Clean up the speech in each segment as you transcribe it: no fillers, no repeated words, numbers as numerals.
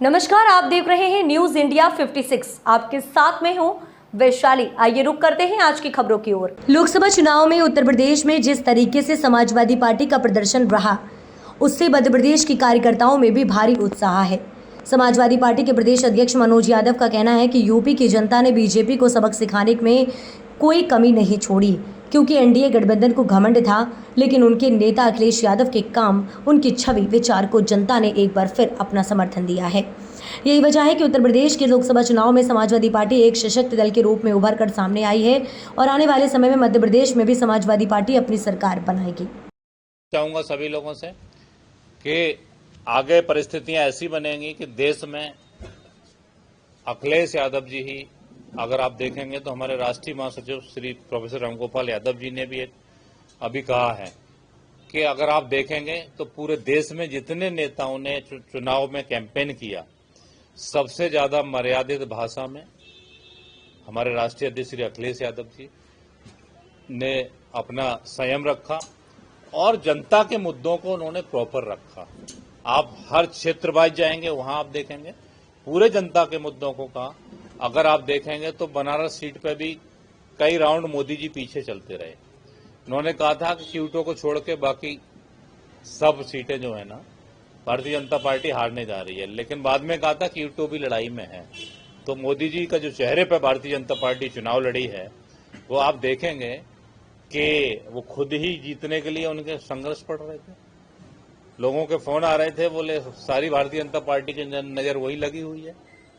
नमस्कार, आप देख रहे हैं न्यूज इंडिया 56। आपके साथ में हूं वैशाली। आइए रुक करते हैं आज की खबरों की ओर। लोकसभा चुनाव में उत्तर प्रदेश में जिस तरीके से समाजवादी पार्टी का प्रदर्शन रहा, उससे मध्य प्रदेश की कार्यकर्ताओं में भी भारी उत्साह है। समाजवादी पार्टी के प्रदेश अध्यक्ष मनोज यादव का कहना है कि यूपी की जनता ने बीजेपी को सबक सिखाने में कोई कमी नहीं छोड़ी, क्योंकि एनडीए गठबंधन को घमंड था, लेकिन उनके नेता अखिलेश यादव के काम, उनकी छवि, विचार को जनता ने एक बार फिर अपना समर्थन दिया है। यही वजह है कि उत्तर प्रदेश के लोकसभा चुनाव में समाजवादी पार्टी एक सशक्त दल के रूप में उभर कर सामने आई है और आने वाले समय में मध्य प्रदेश में भी समाजवादी पार्टी अपनी सरकार बनाएगी। चाहूंगा सभी लोगों से कि आगे परिस्थितियां ऐसी बनेंगी कि देश में अखिलेश यादव जी ही, अगर आप देखेंगे तो हमारे राष्ट्रीय महासचिव श्री प्रोफेसर रामगोपाल यादव जी ने भी अभी कहा है कि अगर आप देखेंगे तो पूरे देश में जितने नेताओं ने चुनाव में कैंपेन किया, सबसे ज्यादा मर्यादित भाषा में हमारे राष्ट्रीय अध्यक्ष श्री अखिलेश यादव जी ने अपना संयम रखा और जनता के मुद्दों को उन्होंने प्रॉपर रखा। आप हर क्षेत्र वाइज जाएंगे, वहां आप देखेंगे पूरे जनता के मुद्दों को कहा। अगर आप देखेंगे तो बनारस सीट पे भी कई राउंड मोदी जी पीछे चलते रहे। उन्होंने कहा था कि क्यूटो को छोड़ के बाकी सब सीटें जो है ना, भारतीय जनता पार्टी हारने जा रही है, लेकिन बाद में कहा था क्यूटो भी लड़ाई में है। तो मोदी जी का जो चेहरे पर भारतीय जनता पार्टी चुनाव लड़ी है, वो आप देखेंगे कि वो खुद ही जीतने के लिए उनके संघर्ष पड़ रहे थे। लोगों के फोन आ रहे थे, बोले सारी भारतीय जनता पार्टी की नजर वही लगी हुई है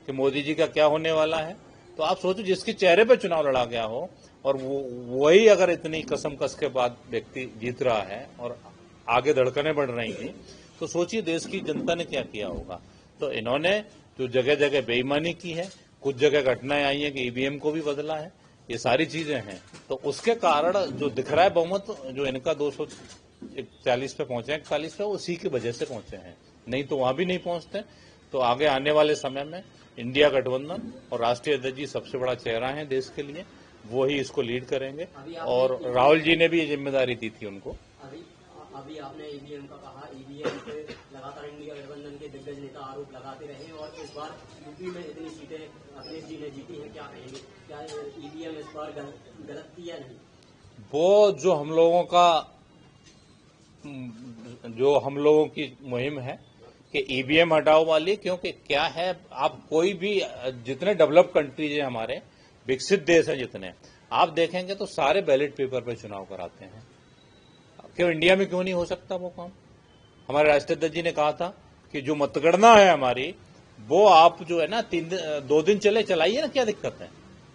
कि मोदी जी का क्या होने वाला है। तो आप सोचो, जिसके चेहरे पर चुनाव लड़ा गया हो और वही अगर इतनी कसम कस के बाद व्यक्ति जीत रहा है और आगे धड़कनें बढ़ रही थी, तो सोचिए देश की जनता ने क्या किया होगा। तो इन्होंने जो जगह जगह बेईमानी की है, कुछ जगह घटनाएं आई हैं कि ईवीएम को भी बदला है, ये सारी चीजें हैं। तो उसके कारण जो दिख रहा है बहुमत, जो इनका 240 पे पहुंचे, 41 पे, उसी की वजह से पहुंचे हैं, नहीं तो वहां भी नहीं पहुंचते। तो आगे आने वाले समय में इंडिया गठबंधन और राष्ट्रीय अध्यक्ष जी सबसे बड़ा चेहरा है देश के लिए, वो ही इसको लीड करेंगे। और राहुल जी ने भी ये जिम्मेदारी दी थी उनको। अभी आपने ईवीएम का कहा, ईवीएम पे लगातार इंडिया गठबंधन के दिग्गज नेता आरोप लगाते रहे और इस बार यूपी में इतनी सीटें अखिलेश जी ने जीती हैं, क्या कहेंगे? क्या ईवीएम इस बार गलत थी या नहीं? वो जो हम लोगों की मुहिम है कि ईवीएम हटाओ वाली, क्योंकि क्या है, आप कोई भी जितने डेवलप कंट्रीज हैं, हमारे विकसित देश हैं जितने, आप देखेंगे तो सारे बैलेट पेपर पे चुनाव कराते हैं। क्यों इंडिया में क्यों नहीं हो सकता वो काम? हमारे राष्ट्रीय अध्यक्ष जी ने कहा था कि जो मतगणना है हमारी, वो आप जो है ना 2 दिन चलाइए ना, क्या दिक्कत है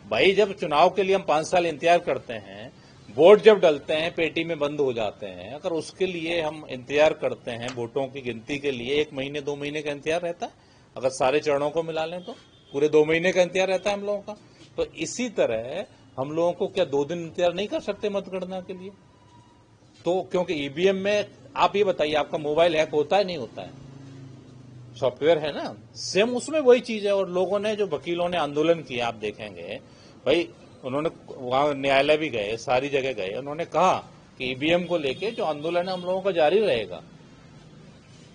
भाई? जब चुनाव के लिए हम 5 साल इंतजार करते हैं, वोट जब डलते हैं पेटी में बंद हो जाते हैं, अगर उसके लिए हम इंतजार करते हैं, वोटों की गिनती के लिए 1 महीने 2 महीने का इंतजार रहता है। अगर सारे चरणों को मिला लें तो पूरे 2 महीने का इंतजार रहता है हम लोगों का। तो इसी तरह हम लोगों को क्या 2 दिन इंतजार नहीं कर सकते मतगणना के लिए? तो क्योंकि ईवीएम में आप ये बताइए, आपका मोबाइल हैक होता है नहीं होता है? सॉफ्टवेयर है ना, सेम उसमें वही चीज है। और लोगों ने, जो वकीलों ने आंदोलन किया, आप देखेंगे भाई, उन्होंने वहां न्यायालय भी गए, सारी जगह गए, उन्होंने कहा कि ईवीएम को लेके जो आंदोलन है हम लोगों का जारी रहेगा,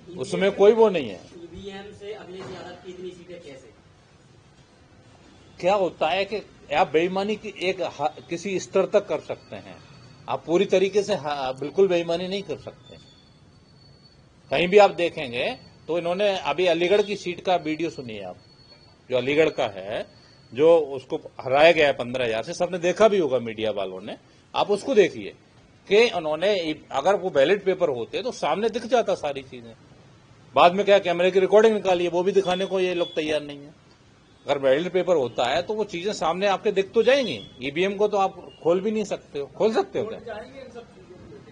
उसमें कोई वो नहीं है। ईवीएम से अखिलेश यादव की इतनी सीटें कैसे? क्या होता है कि आप बेईमानी की किसी स्तर तक कर सकते हैं, आप पूरी तरीके से बिल्कुल बेईमानी नहीं कर सकते। कहीं भी आप देखेंगे तो इन्होंने अभी अलीगढ़ की सीट का वीडियो सुनिए आप, जो अलीगढ़ का है, जो उसको हराया गया है 15,000 से, सबने देखा भी होगा मीडिया वालों ने, आप उसको देखिए कि उन्होंने, अगर वो बैलेट पेपर होते तो सामने दिख जाता सारी चीजें। बाद में क्या कैमरे की रिकॉर्डिंग निकाली है, वो भी दिखाने को ये लोग तैयार नहीं है। अगर बैलेट पेपर होता है तो वो चीजें सामने आपके दिख तो जाएंगी। ईवीएम को तो आप खोल भी नहीं सकते हो, खोल सकते हो क्या?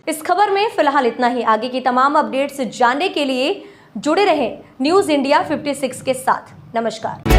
इस खबर में फिलहाल इतना ही। आगे की तमाम अपडेट्स जानने के लिए जुड़े रहें न्यूज इंडिया 56 के साथ। नमस्कार।